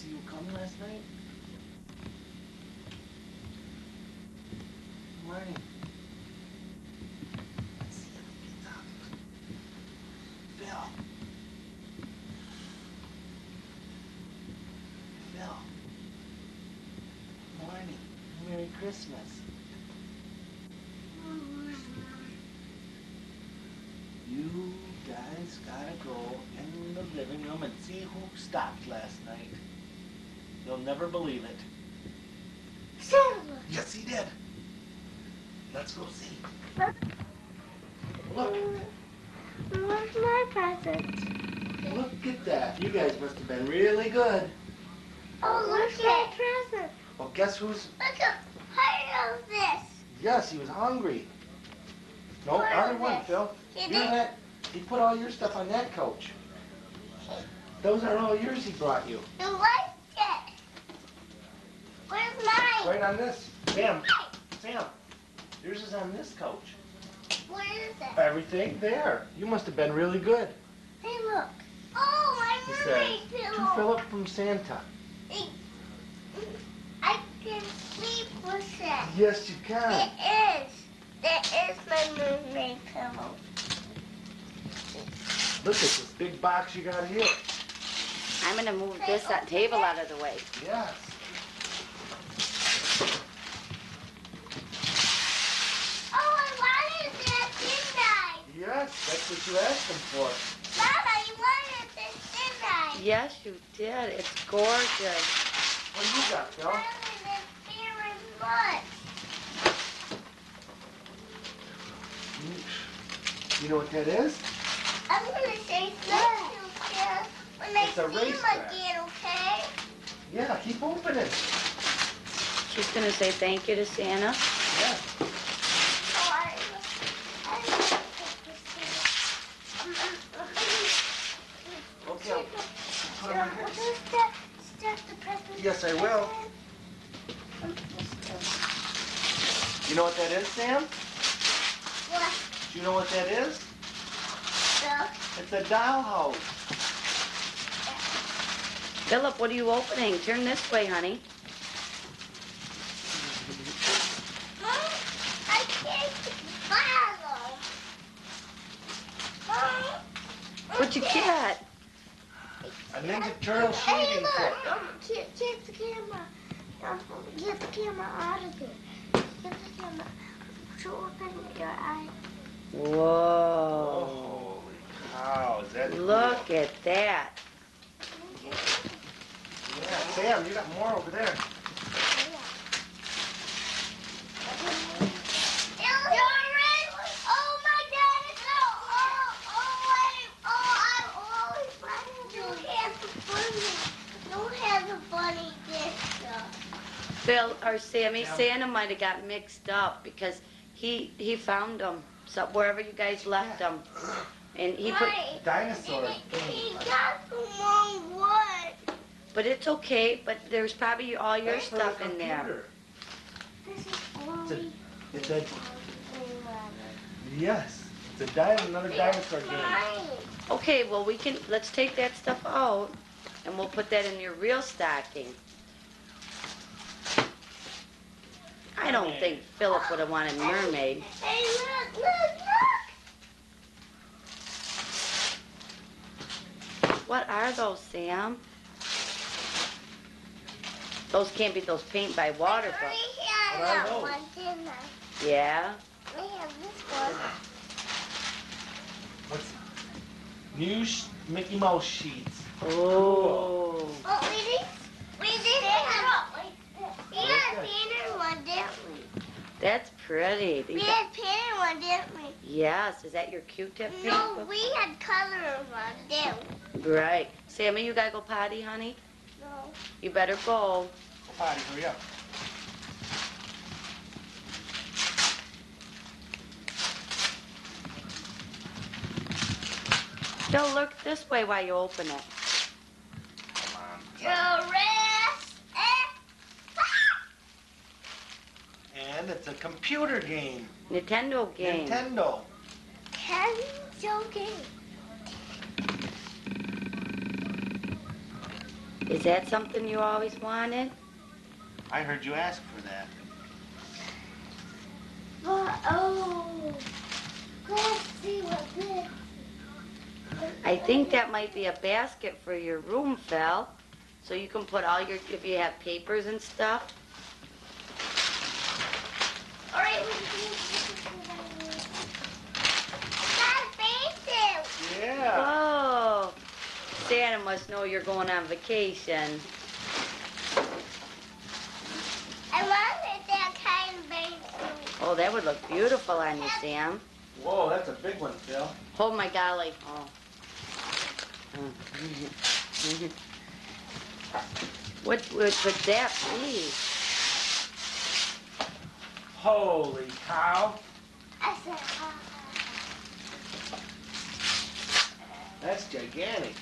see who come last night? Morning. Let's see if he gets up. Phil. Phil. Morning. Merry Christmas. You guys gotta go in the living room and see who stopped last night. You'll never believe it. Santa. Yes, he did. Let's go see. Look. Where's my present? Look at that. You guys must have been really good. Oh, look at my present. Well, guess who's... Look at part of this. Yes, he was hungry. No, Part other of one, this. Phil. He You know did. that? He put all your stuff on that coach. Those are all yours he brought you. You like it. Where's mine? Right on this. Sam, Sam, yours is on this coach. Where is it? Everything there. You must have been really good. Hey, look. Oh, my He said, mermaid to pillow. Philip from Santa. I can sleep with it. Yes, you can. It is. That is my mermaid pillow. Look at this big box you got here. I'm gonna move this table out of the way. Yes. Oh, I wanted that, didn't I? Yes, that's what you asked him for. Mama, you wanted this, didn't I? Yes, you did. It's gorgeous. What do you got, Phil? I wanted this very much. You know what that is? I'm gonna say thank you, Kim, when I It's a see him racetrack. again, okay? Yeah, keep opening. She's gonna say thank you to Santa. Yeah. Oh, I take this Okay, I'll put them right here. Stuff the presents. Yes, I will. You know what that is, Sam? What? Do you know what that is? Stuff. It's a dollhouse. Philip, what are you opening? Turn this way, honey. I can't follow. What'd you get? A Ninja Turtle Hey, shaving look. kit. Take the camera. Get the camera out of there. Get the camera. Open your eye. Whoa. Holy cow, is that Look at that. Yeah, Sam, you got more over there. Oh my God! I'm always wanting to have the bunny. You have the bunny this stuff. Phil or Sammy, Santa might have got mixed up because he found them so wherever you guys left them, and he put. Dinosaur. He got the wrong one. But it's okay. But there's probably all your That's for stuff the in there. computer. This is It's a, yes, it's another dinosaur game. mine. Okay, well let's take that stuff out, and we'll put that in your real stocking. I don't think Philip would have wanted mermaid. Hey, look. What are those, Sam? Those can't be those paint by water, I but already had What are that those? one, didn't I? yeah. I have this one. What's Mickey Mouse sheets? Oh. Oh, we did have we had a painted one, didn't we? That's pretty. We had painted one, didn't we? Yes, is that your Q-tip paint? No, we had color one, didn't we? Right. Sammy, you gotta go potty, honey? No. You better go. Potty, hurry up. Phil, look this way while you open it. Come on. Giraffe. And it's a computer game. Nintendo game. Nintendo. Kenzo game. Is that something you always wanted? I heard you ask for that. Oh, let's see what this. I think that might be a basket for your room, Phil. So you can put all your, if you have papers and stuff. All right, we can Yeah. Oh, Santa must know you're going on vacation. I wanted that kind of baby. Oh, that would look beautiful on you, Sam. Whoa, that's a big one, Phil. Hold my dolly. Oh. What would that be? Holy cow. I said, That's gigantic.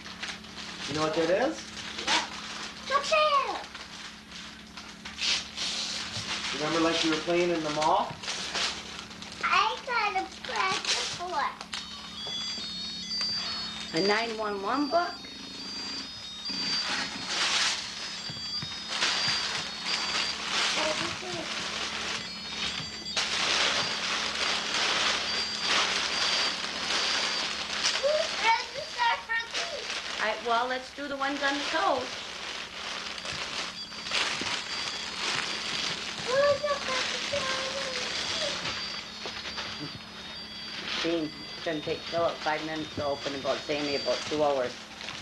You know what that is? what's that? Remember like you were playing in the mall? I got a practice for A 911 book? Well, let's do the ones on the toes. Dean, it's gonna take Philip 5 minutes to open, about Sammy about 2 hours.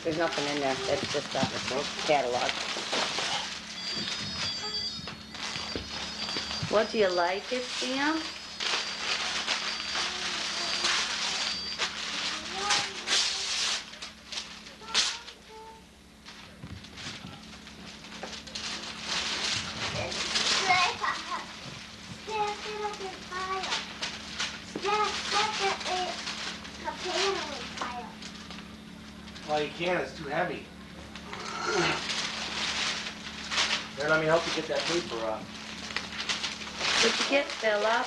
There's nothing in there. That's just a catalog. What, do you like it, Sam? Well, you can't. It's too heavy. Here, let me help you get that paper off. What'd you get, Philip?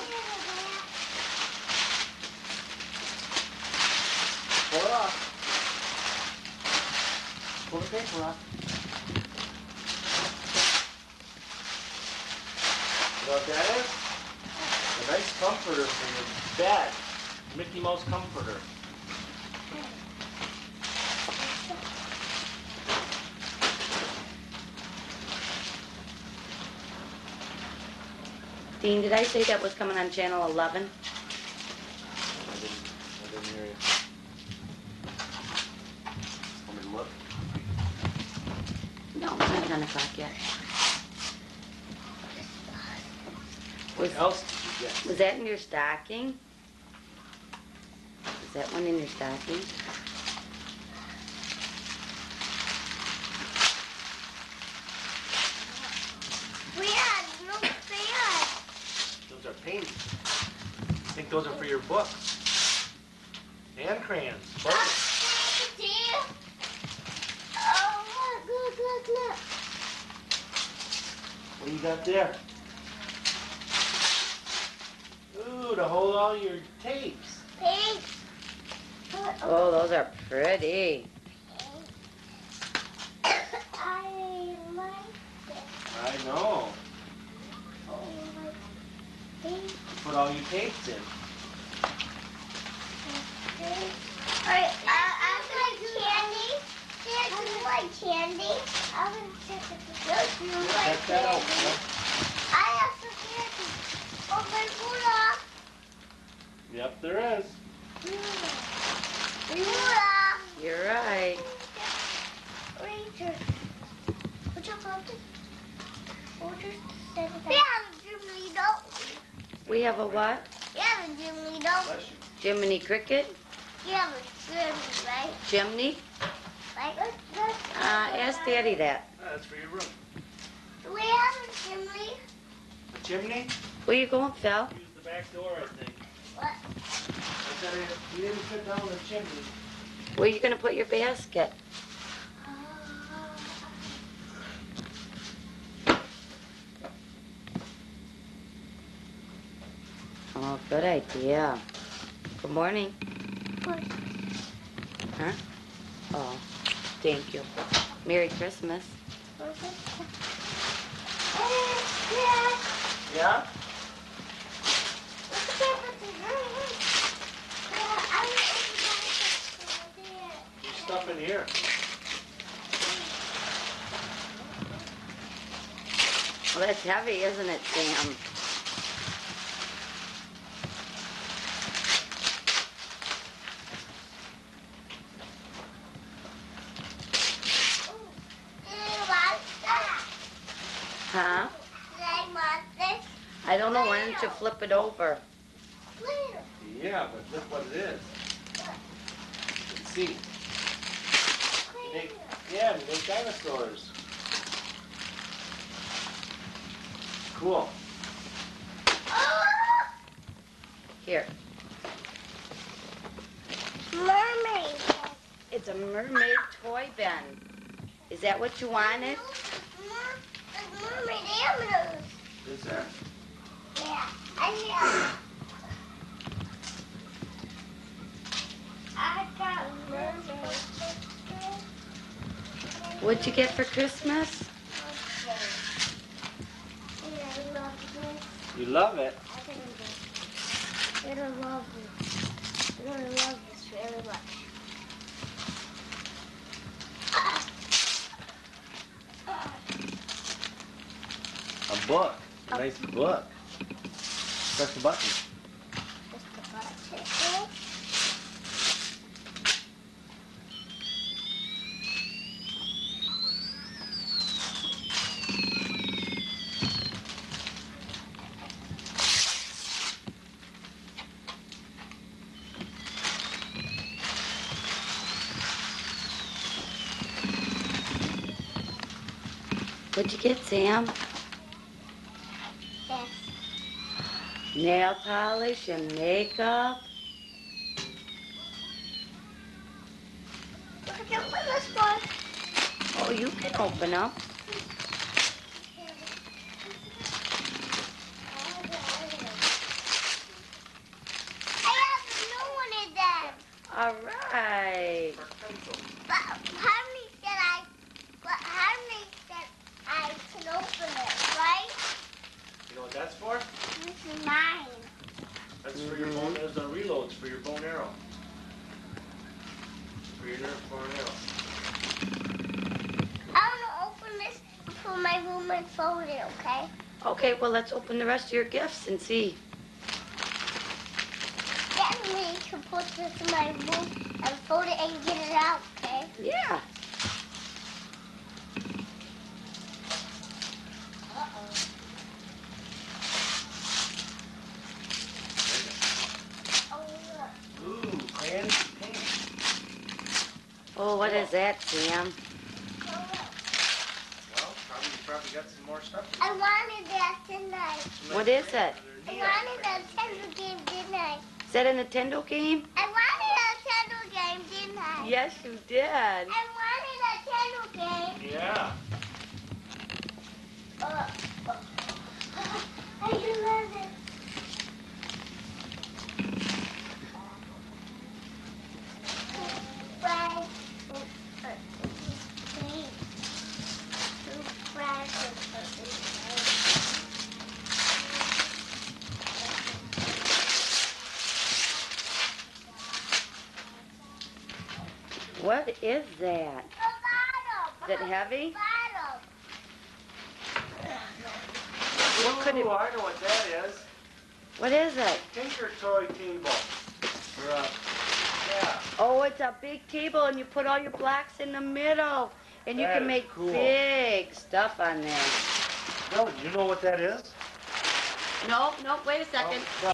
Pull it off. Pull the paper off. You know what that is? A nice comforter for your bed. Mickey Mouse comforter. Dean, did I say that was coming on channel 11? I didn't hear you. Want me to look? No, it's not 10 o'clock yet. What else did you get? Was that in your stocking? Is that one in your stocking? Those are paints. I think those are for your books. And crayons. Both. Oh, look. What do you got there? Ooh, to hold all your tapes. Thanks. Oh, those are pretty. I like it. I know. Oh, my face. Put all your tapes in. Alright, I like candy. Dad, do you like candy? I'm gonna check it. Do you like Check that out. candy? I have some candy. Oh, my Rudolph. Yep, there is. Rudolph. You're right. Ranger. What's your pumpkin? We have a Jimmy, don't we? We have a what? We have a Jimmy, don't we? Bless you. Jiminy Cricket? You have a Jimmy, right? Chimney? Like, Ask Daddy that. That's for your room. Do we have a Jimmy? A chimney? Where you going, Phil? Use the back door, I think. What? I said you didn't fit down the chimney. Where you gonna put your basket? Oh, good idea. Good morning. Huh? Oh, thank you. Merry Christmas. Yeah? There's stuff in here. Well, that's heavy, isn't it, Sam? Huh? I don't know. Why don't you flip it over? Yeah, but look what it is. Let's see. They make dinosaurs. Cool. Here. Mermaid. It's a mermaid toy bin. Is that what you wanted? Mermaid animals. Is there? Yeah, I got mermaid. What'd you get for Christmas? I love this. You love it. I don't love this. I don't love this very much. A book. A nice book. Press the button. Just the button. What'd you get, Sam? Yes. Nail polish and makeup. Look at this one. Oh, you can open up. I have a new one in there. All right. But Harmony said I can open it, right? You know what that's for? This is mine. That's for your bone. There's the reloads for your bow and arrow. For your nerf bow and arrow. I want to open this for my room and fold it, okay? Okay, well, let's open the rest of your gifts and see. Then we can put this in my room and fold it and get it out, okay? Yeah. Oh, look. Ooh, crayons and paint. Oh, what is that, Sam? Oh, look. Well, you probably got some more stuff. I wanted that, didn't I? What is it? I wanted a Nintendo game, didn't I? Is that a Nintendo game? I wanted a Nintendo game, didn't I? Yes, you did. I wanted a Nintendo game. Yeah. I love it. What is that? Is it heavy? What could it? Ooh, I know what that is. What is it? Tinker toy table. Yeah. Oh, it's a big table, and you put all your blocks in the middle, and you That can is make cool. big stuff on there. No, you know what that is? No, wait a second. Oh,